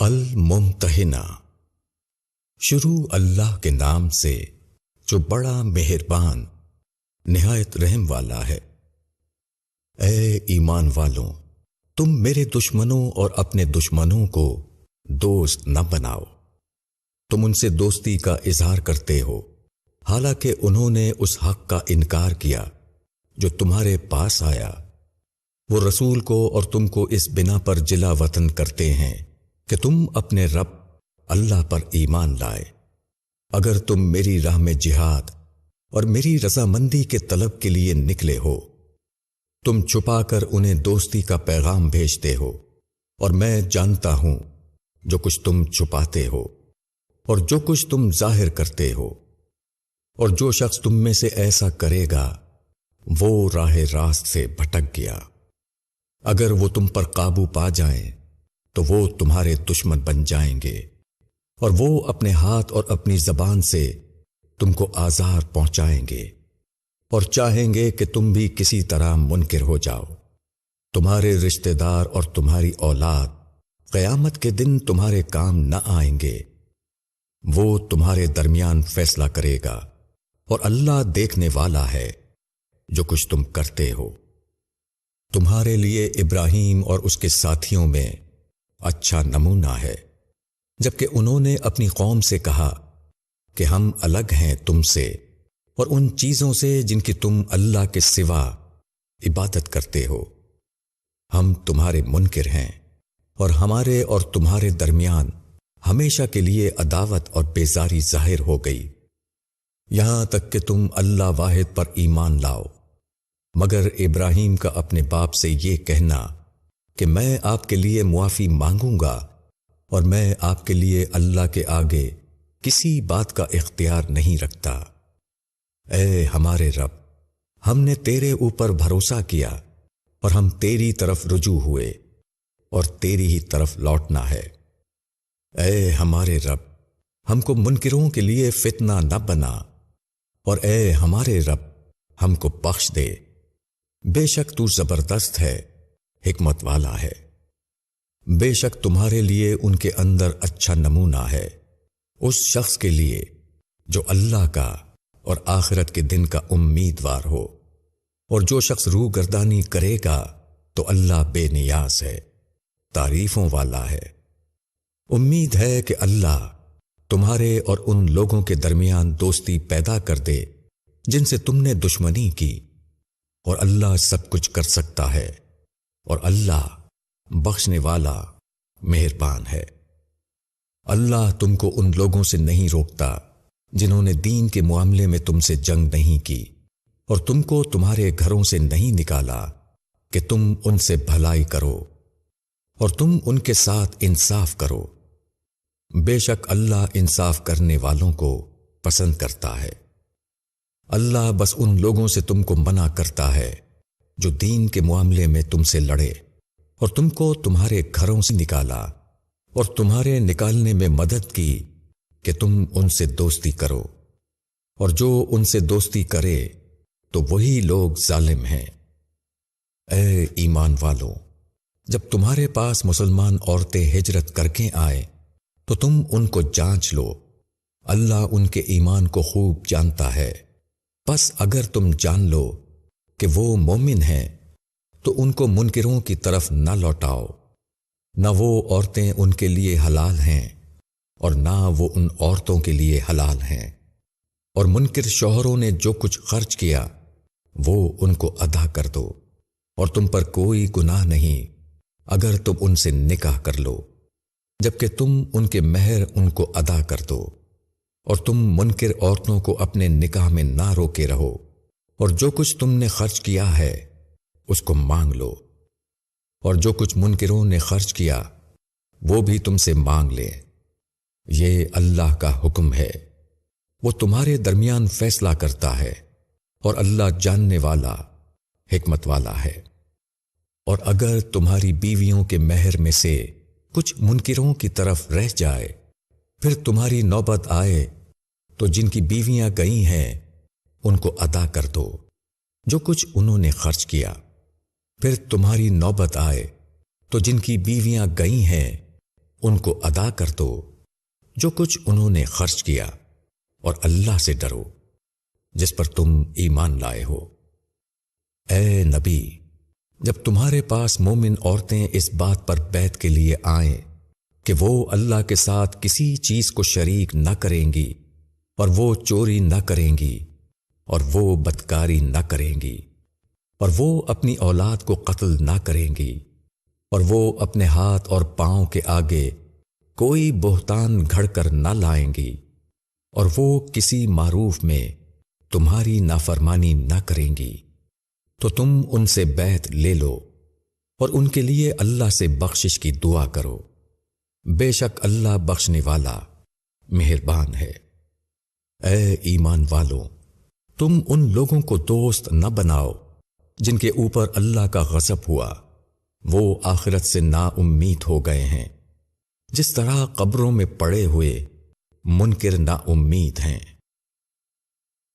الممتحنہ۔ شروع اللہ کے نام سے جو بڑا مہربان نہایت رحم والا ہے۔ اے ایمان والوں، تم میرے دشمنوں اور اپنے دشمنوں کو دوست نہ بناؤ۔ تم ان سے دوستی کا اظہار کرتے ہو حالانکہ انہوں نے اس حق کا انکار کیا جو تمہارے پاس آیا۔ وہ رسول کو اور تم کو اس بنا پر جلا وطن کرتے ہیں کہ تم اپنے رب اللہ پر ایمان لائے۔ اگر تم میری راہ میں جہاد اور میری رضامندی کے طلب کے لیے نکلے ہو، تم چھپا کر انہیں دوستی کا پیغام بھیجتے ہو، اور میں جانتا ہوں جو کچھ تم چھپاتے ہو اور جو کچھ تم ظاہر کرتے ہو۔ اور جو شخص تم میں سے ایسا کرے گا وہ راہ راست سے بھٹک گیا۔ اگر وہ تم پر قابو پا جائیں تو وہ تمہارے دشمن بن جائیں گے، اور وہ اپنے ہاتھ اور اپنی زبان سے تم کو آزار پہنچائیں گے، اور چاہیں گے کہ تم بھی کسی طرح منکر ہو جاؤ۔ تمہارے رشتہ دار اور تمہاری اولاد قیامت کے دن تمہارے کام نہ آئیں گے۔ وہ تمہارے درمیان فیصلہ کرے گا، اور اللہ دیکھنے والا ہے جو کچھ تم کرتے ہو۔ تمہارے لیے ابراہیم اور اس کے ساتھیوں میں اچھا نمونہ ہے، جبکہ انہوں نے اپنی قوم سے کہا کہ ہم الگ ہیں تم سے اور ان چیزوں سے جن کی تم اللہ کے سوا عبادت کرتے ہو۔ ہم تمہارے منکر ہیں، اور ہمارے اور تمہارے درمیان ہمیشہ کے لیے عداوت اور بیزاری ظاہر ہو گئی، یہاں تک کہ تم اللہ واحد پر ایمان لاؤ۔ مگر ابراہیم کا اپنے باپ سے یہ کہنا کہ میں آپ کے لیے معافی مانگوں گا اور میں آپ کے لیے اللہ کے آگے کسی بات کا اختیار نہیں رکھتا۔ اے ہمارے رب، ہم نے تیرے اوپر بھروسہ کیا اور ہم تیری طرف رجوع ہوئے اور تیری ہی طرف لوٹنا ہے۔ اے ہمارے رب، ہم کو منکروں کے لیے فتنہ نہ بنا، اور اے ہمارے رب، ہم کو بخش دے۔ بے شک تو زبردست ہے، حکمت والا ہے۔ بے شک تمہارے لیے ان کے اندر اچھا نمونہ ہے، اس شخص کے لیے جو اللہ کا اور آخرت کے دن کا امیدوار ہو۔ اور جو شخص روح گردانی کرے گا تو اللہ بے نیاز ہے، تعریفوں والا ہے۔ امید ہے کہ اللہ تمہارے اور ان لوگوں کے درمیان دوستی پیدا کر دے جن سے تم نے دشمنی کی، اور اللہ سب کچھ کر سکتا ہے، اور اللہ بخشنے والا مہربان ہے۔ اللہ تم کو ان لوگوں سے نہیں روکتا جنہوں نے دین کے معاملے میں تم سے جنگ نہیں کی اور تم کو تمہارے گھروں سے نہیں نکالا کہ تم ان سے بھلائی کرو اور تم ان کے ساتھ انصاف کرو۔ بے شک اللہ انصاف کرنے والوں کو پسند کرتا ہے۔ اللہ بس ان لوگوں سے تم کو منع کرتا ہے جو دین کے معاملے میں تم سے لڑے اور تم کو تمہارے گھروں سے نکالا اور تمہارے نکالنے میں مدد کی کہ تم ان سے دوستی کرو، اور جو ان سے دوستی کرے تو وہی لوگ ظالم ہیں۔ اے ایمان والوں، جب تمہارے پاس مسلمان عورتیں ہجرت کر کے آئیں تو تم ان کو جانچ لو، اللہ ان کے ایمان کو خوب جانتا ہے۔ بس اگر تم جان لو کہ وہ مومن ہیں تو ان کو منکروں کی طرف نہ لوٹاؤ، نہ وہ عورتیں ان کے لیے حلال ہیں اور نہ وہ ان عورتوں کے لیے حلال ہیں، اور منکر شوہروں نے جو کچھ خرچ کیا وہ ان کو ادا کر دو، اور تم پر کوئی گناہ نہیں اگر تم ان سے نکاح کر لو جبکہ تم ان کے مہر ان کو ادا کر دو، اور تم منکر عورتوں کو اپنے نکاح میں نہ روکے رہو، اور جو کچھ تم نے خرچ کیا ہے اس کو مانگ لو، اور جو کچھ منکروں نے خرچ کیا وہ بھی تم سے مانگ لے۔ یہ اللہ کا حکم ہے، وہ تمہارے درمیان فیصلہ کرتا ہے، اور اللہ جاننے والا حکمت والا ہے۔ اور اگر تمہاری بیویوں کے مہر میں سے کچھ منکروں کی طرف رہ جائے، پھر تمہاری نوبت آئے تو جن کی بیویاں گئی ہیں ان کو ادا کر دو جو کچھ انہوں نے خرچ کیا۔ پھر تمہاری نوبت آئے تو جن کی بیویاں گئی ہیں ان کو ادا کر دو جو کچھ انہوں نے خرچ کیا، اور اللہ سے ڈرو جس پر تم ایمان لائے ہو۔ اے نبی، جب تمہارے پاس مومن عورتیں اس بات پر بیعت کے لیے آئیں کہ وہ اللہ کے ساتھ کسی چیز کو شریک نہ کریں گی، اور وہ چوری نہ کریں گی، اور وہ بدکاری نہ کریں گی، اور وہ اپنی اولاد کو قتل نہ کریں گی، اور وہ اپنے ہاتھ اور پاؤں کے آگے کوئی بہتان گھڑ کر نہ لائیں گی، اور وہ کسی معروف میں تمہاری نافرمانی نہ کریں گی، تو تم ان سے بیعت لے لو اور ان کے لیے اللہ سے بخشش کی دعا کرو، بے شک اللہ بخشنے والا مہربان ہے۔ اے ایمان والو، تم ان لوگوں کو دوست نہ بناؤ جن کے اوپر اللہ کا غضب ہوا، وہ آخرت سے نا امید ہو گئے ہیں، جس طرح قبروں میں پڑے ہوئے منکر نا امید ہیں۔